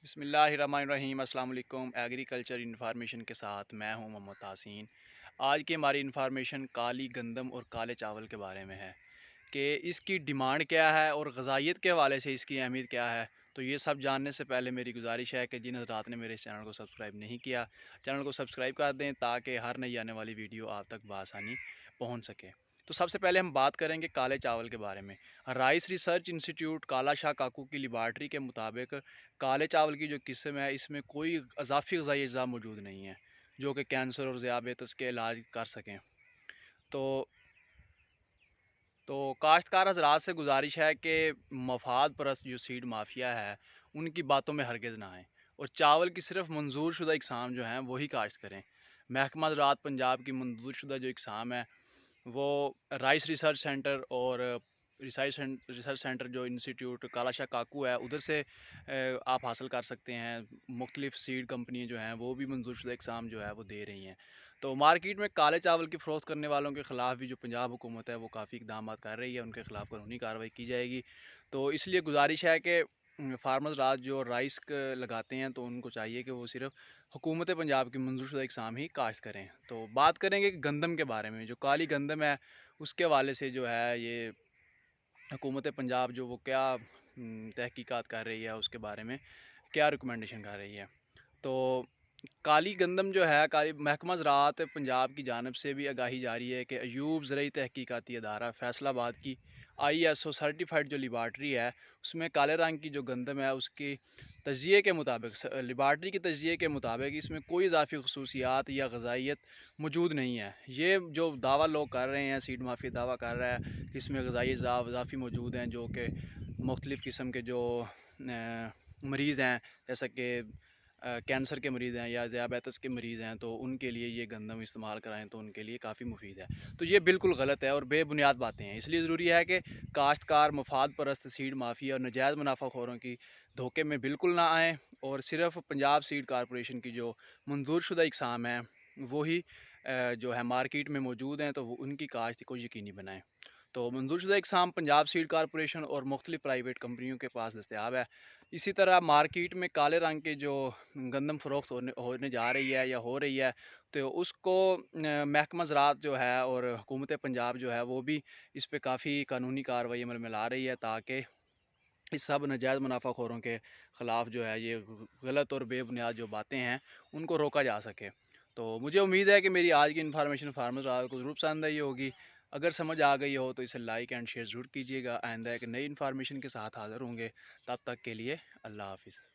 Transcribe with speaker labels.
Speaker 1: बिस्मिल्लाहिर्रहमानिर्रहीम अस्सलाम वालेकुम। एग्रीकल्चर इन्फॉर्मेशन के साथ मैं हूं मोहम्मद तासीन। आज की हमारी इन्फॉर्मेशन काली गंदम और काले चावल के बारे में है कि इसकी डिमांड क्या है और ग़ज़ाइयत के हवाले से इसकी अहमियत क्या है। तो ये सब जानने से पहले मेरी गुजारिश है कि जिन हज़रात ने मेरे इस चैनल को सब्सक्राइब नहीं किया, चैनल को सब्सक्राइब कर दें ताकि हर नई आने वाली वीडियो आप तक बआसानी पहुँच सके। तो सबसे पहले हम बात करेंगे काले चावल के बारे में। राइस रिसर्च इंस्टीट्यूट काला शाह काकू की लेबॉरेटरी के मुताबिक काले चावल की जो किस्म है इसमें कोई अज़ाफ़ी ग़िज़ाई अज़ा मौजूद नहीं है जो कि कैंसर और ज़ियाबेतस के इलाज कर सकें। तो काश्तकार हज़रात से गुजारिश है कि मफाद परस्त जो सीड माफिया है उनकी बातों में हरगिज़ ना आएँ और चावल की सिर्फ मंजूर शुदा इकसाम जो हैं वही काश्त करें। महकमा ज़राअत पंजाब की मंजूर शुदा जो इकसाम है वो राइस रिसर्च सेंटर और रिसर्च सेंटर जो इंस्टीट्यूट काला शाह काकू है उधर से आप हासिल कर सकते हैं। मुख्तलिफ़ सीड कंपनी जो हैं वो भी मंजूरशुदा इकसाम जो है वो दे रही हैं। तो मार्केट में काले चावल की फ़रोख्त करने वालों के ख़िलाफ़ भी जो पंजाब हुकूमत है वो काफ़ी इक़दामात कर रही है, उनके ख़िलाफ़ कानूनी कार्रवाई की जाएगी। तो इसलिए गुजारिश है कि फार्मर्स राज जो राइस लगाते हैं तो उनको चाहिए कि वो सिर्फ़ हुकूमत पंजाब की मंजूरशुदा इकसाम ही काश्त करें। तो बात करेंगे गंदम के बारे में। जो काली गंदम है उसके हवाले से जो है ये हुकूमत पंजाब जो वो क्या तहकीकात कर रही है उसके बारे में क्या रिकमेंडेशन कर रही है। तो काली गंदम जो है काली महकमा ज़राअत पंजाब की जानिब से भी आगाही जारी है कि अयूब ज़रई तहकीकाती अदारा फैसलाबाद की ISO सर्टिफाइड जो लेबॉरेटरी है उसमें काले रंग की जो गंदम है उसकी तजिए के मुताबिक लेबॉरेटरी की तजिए के मुताबिक इसमें कोई इजाफी खसूसियात या ग़िज़ाइयत मौजूद नहीं है। ये जो दावा लोग कर रहे हैं, सीड माफिया दावा कर रहा है कि इसमें ग़िज़ाई इजाफ़ी मौजूद हैं जो कि मुख्तलिफ़ किस्म के जो मरीज़ हैं जैसा कि कैंसर के मरीज़ हैं या ज़ियाबेतस के मरीज़ हैं तो उनके लिए ये गंदम इस्तेमाल कराएँ तो उनके लिए काफ़ी मुफीद है। तो ये बिल्कुल गलत है और बेबुनियाद बातें हैं। इसलिए ज़रूरी है कि काश्तकार मफाद परस्त सीड माफिया और नाजायज़ मुनाफ़ाखोरों की धोखे में बिल्कुल ना आएँ और सिर्फ़ पंजाब सीड कारपोरेशन की जो मंजूरशुदा इकसाम है वही जो है मार्केट में मौजूद हैं तो वो उनकी काश्त को यकीनी बनाएँ। तो मंजूरशुदा इकसाम पंजाब सीड कारपोरेशन और मुख्तलिफ़ प्राइवेट कंपनियों के पास दस्तयाब है। इसी तरह मार्केट में काले रंग के जो गंदम फ़रोख्त होने होने जा रही है या हो रही है तो उसको महकमा ज़राअत जो है और हुकूमत पंजाब जो है वो भी इस पे काफ़ी कानूनी कार्रवाई अमल में ला रही है ताकि इस सब नाजायज़ मुनाफ़ाखोरों के ख़िलाफ़ जो है ये गलत और बेबुनियाद जो बातें हैं उनको रोका जा सके। तो मुझे उम्मीद है कि मेरी आज की इन्फॉर्मेशन फार्मर्स राज को ज़रूर पसंद आई होगी। अगर समझ आ गई हो तो इसे लाइक एंड शेयर ज़रूर कीजिएगा। आइंदा एक नई इन्फॉर्मेशन के साथ हाज़िर होंगे। तब तक के लिए अल्लाह हाफ़िज़।